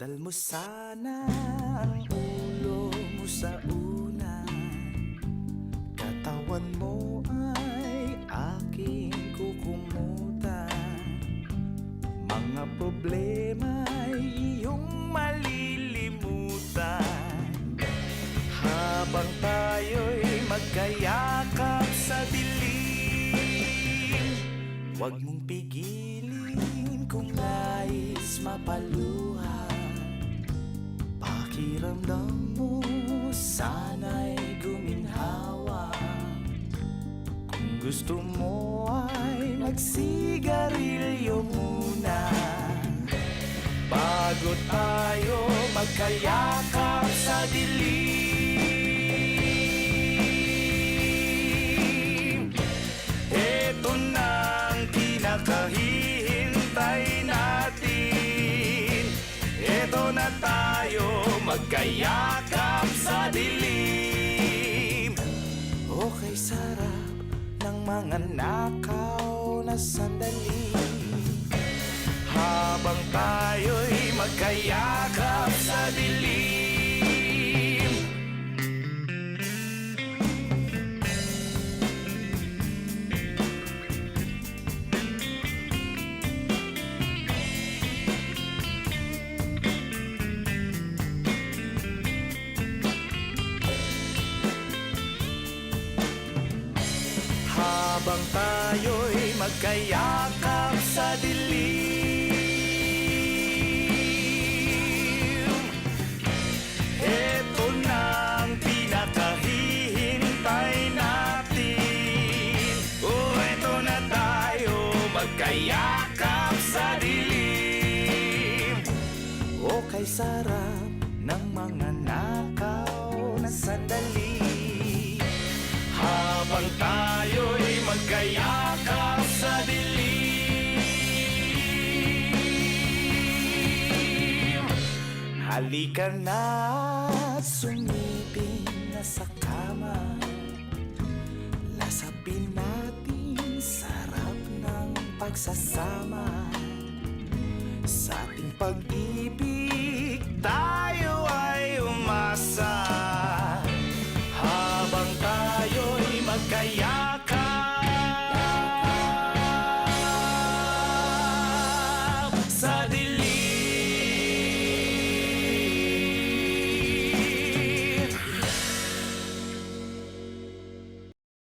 Dasal mo sana ang ulo mo sa unan, katawan mo ay aking kukumutan. Mga problema'y iyong malilimutan habang tayo'y magkayakap sa dilim. Huwag mong pigilin kung nais mapaluha. Pakiramdam mo sana'y guminhawa. Kung gusto mo ay magsigarilyo muna bago tayo magkayakap sa dilim. Ito na ang pinakahihintay natin. Ito na tayo magkayakap sa dilim. Okay, sarap ng mga nakaw na sandali habang tayo'y magkayakap sa dilim. Habang tayo'y magkayakap sa dilim, eto na ang pinakahihintay natin. Oh, eto na tayo magkayakap sa dilim. O kay sarap ng mga nakaw na sandali habang tayo'y magkayakap sa dilim. Halika na at sumiping na sa kama. Lasapin natin sarap ng pagsasama. Sa ating pag-ibig tayo